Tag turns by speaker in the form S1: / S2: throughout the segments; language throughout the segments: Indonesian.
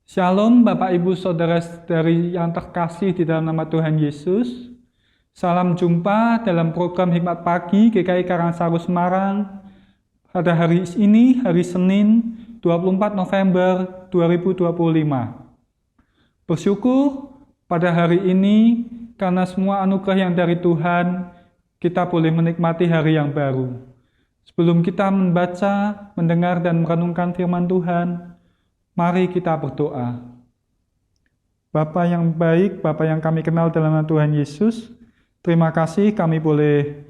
S1: Shalom Bapak Ibu Saudara-saudari yang terkasih di dalam nama Tuhan Yesus. Salam jumpa dalam program Hikmat Pagi GKI Karangsaru Semarang pada hari ini, hari Senin 24 November 2025. Bersyukur pada hari ini karena semua anugerah yang dari Tuhan, kita boleh menikmati hari yang baru. Sebelum kita membaca, mendengar, dan merenungkan firman Tuhan, mari kita berdoa. Bapa yang baik, Bapa yang kami kenal dalam nama Tuhan Yesus, terima kasih kami boleh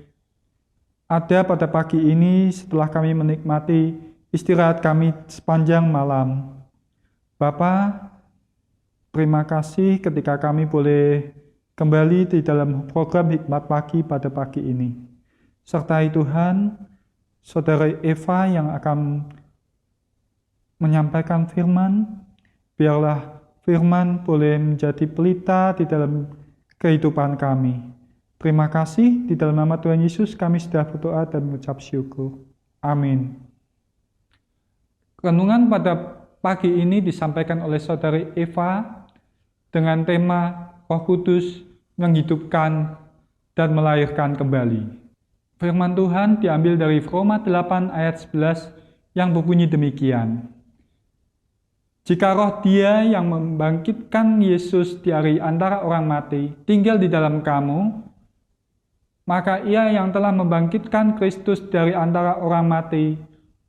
S1: ada pada pagi ini setelah kami menikmati istirahat kami sepanjang malam. Bapa, terima kasih ketika kami boleh kembali di dalam program Hikmat Pagi pada pagi ini. Sertai Tuhan, Saudara Eva yang akan menyampaikan firman, biarlah firman boleh menjadi pelita di dalam kehidupan kami. Terima kasih, di dalam nama Tuhan Yesus kami sudah berdoa dan mengucap syukur. Amin. Renungan pada pagi ini disampaikan oleh Saudari Eva dengan tema Roh Kudus menghidupkan dan melahirkan kembali. Firman Tuhan diambil dari Roma 8 ayat 11 yang berbunyi demikian. Jika roh Dia yang membangkitkan Yesus dari antara orang mati tinggal di dalam kamu, maka Ia yang telah membangkitkan Kristus dari antara orang mati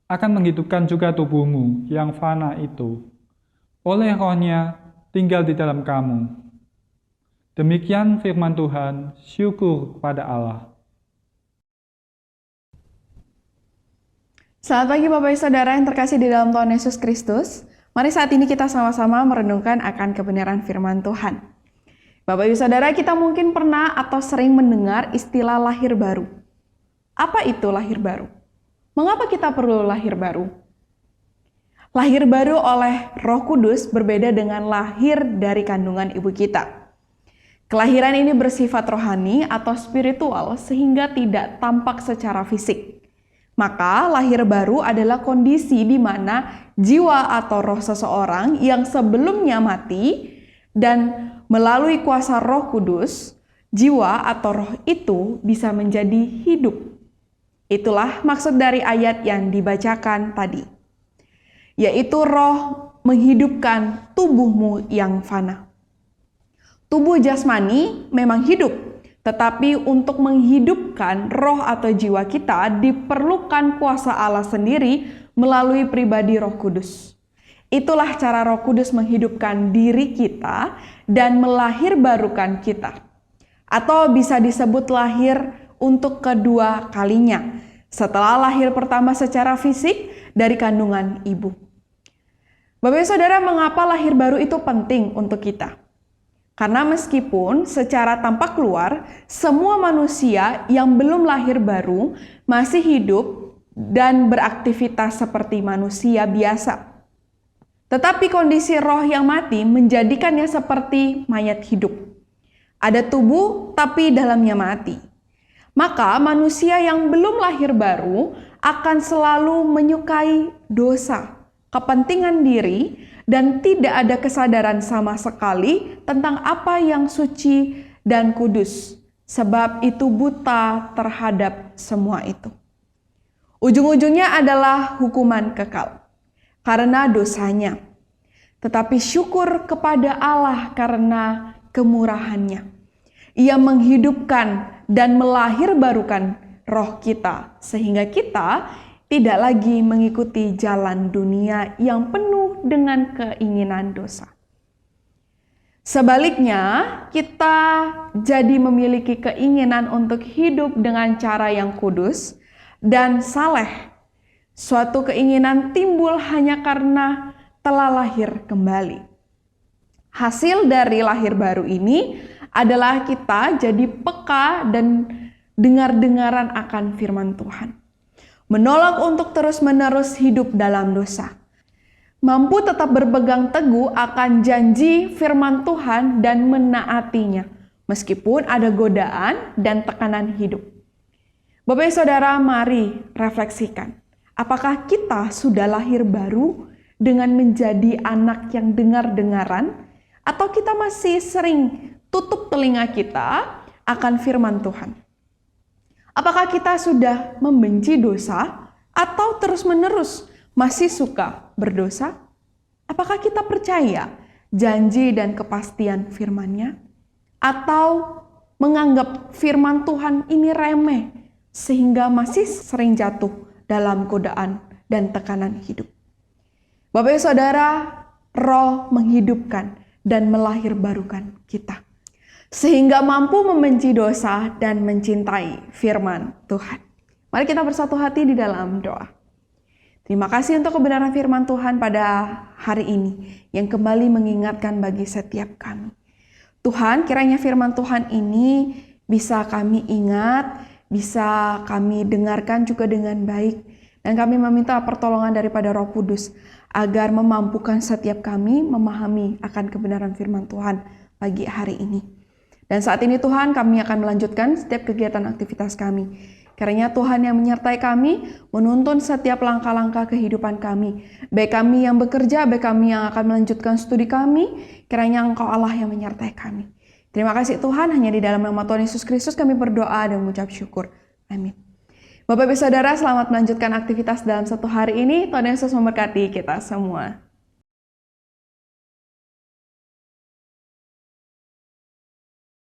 S1: akan menghidupkan juga tubuhmu yang fana itu. Oleh rohnya tinggal di dalam kamu. Demikian firman Tuhan, syukur kepada Allah.
S2: Selamat pagi Bapak Ibu Saudara yang terkasih di dalam Tuhan Yesus Kristus. Mari saat ini kita sama-sama merenungkan akan kebenaran firman Tuhan. Bapak Ibu Saudara, kita mungkin pernah atau sering mendengar istilah lahir baru. Apa itu lahir baru? Mengapa kita perlu lahir baru? Lahir baru oleh Roh Kudus berbeda dengan lahir dari kandungan ibu kita. Kelahiran ini bersifat rohani atau spiritual sehingga tidak tampak secara fisik. Maka lahir baru adalah kondisi di mana jiwa atau roh seseorang yang sebelumnya mati dan melalui kuasa Roh Kudus, jiwa atau roh itu bisa menjadi hidup. Itulah maksud dari ayat yang dibacakan tadi, yaitu roh menghidupkan tubuhmu yang fana. Tubuh jasmani memang hidup, tetapi untuk menghidupkan roh atau jiwa kita diperlukan kuasa Allah sendiri melalui pribadi Roh Kudus. Itulah cara Roh Kudus menghidupkan diri kita dan melahirbarukan kita. Atau bisa disebut lahir untuk kedua kalinya, setelah lahir pertama secara fisik dari kandungan ibu. Bapak Saudara, mengapa lahir baru itu penting untuk kita? Karena meskipun secara tampak luar, semua manusia yang belum lahir baru masih hidup dan beraktivitas seperti manusia biasa. Tetapi kondisi roh yang mati menjadikannya seperti mayat hidup. Ada tubuh tapi dalamnya mati. Maka manusia yang belum lahir baru akan selalu menyukai dosa, kepentingan diri, dan tidak ada kesadaran sama sekali tentang apa yang suci dan kudus, sebab itu buta terhadap semua itu. Ujung-ujungnya adalah hukuman kekal karena dosanya. Tetapi syukur kepada Allah karena kemurahannya. Ia menghidupkan dan melahirbarukan roh kita sehingga kita tidak lagi mengikuti jalan dunia yang penuh dengan keinginan dosa. Sebaliknya, kita jadi memiliki keinginan untuk hidup dengan cara yang kudus dan saleh. Suatu keinginan timbul hanya karena telah lahir kembali. Hasil dari lahir baru ini adalah kita jadi peka dan dengar-dengaran akan firman Tuhan. Menolak untuk terus-menerus hidup dalam dosa. Mampu tetap berpegang teguh akan janji firman Tuhan dan menaatinya, meskipun ada godaan dan tekanan hidup. Bapak Saudara, mari refleksikan. Apakah kita sudah lahir baru dengan menjadi anak yang dengar-dengaran, atau kita masih sering tutup telinga kita akan firman Tuhan? Apakah kita sudah membenci dosa atau terus-menerus masih suka berdosa? Apakah kita percaya janji dan kepastian firman-Nya? Atau menganggap firman Tuhan ini remeh sehingga masih sering jatuh dalam godaan dan tekanan hidup? Bapak Ibu Saudara, Roh menghidupkan dan melahirbarukan kita sehingga mampu membenci dosa dan mencintai firman Tuhan. Mari kita bersatu hati di dalam doa. Terima kasih untuk kebenaran firman Tuhan pada hari ini yang kembali mengingatkan bagi setiap kami. Tuhan, kiranya firman Tuhan ini bisa kami ingat, bisa kami dengarkan juga dengan baik. Dan kami meminta pertolongan daripada Roh Kudus agar memampukan setiap kami memahami akan kebenaran firman Tuhan pagi hari ini. Dan saat ini Tuhan, kami akan melanjutkan setiap kegiatan aktivitas kami. Kiranya Tuhan yang menyertai kami, menuntun setiap langkah-langkah kehidupan kami. Baik kami yang bekerja, baik kami yang akan melanjutkan studi kami, kiranya Engkau Allah yang menyertai kami. Terima kasih Tuhan, hanya di dalam nama Tuhan Yesus Kristus kami berdoa dan mengucap syukur. Amin. Bapak Ibu Saudara, selamat melanjutkan aktivitas dalam satu hari ini. Tuhan Yesus memberkati kita semua.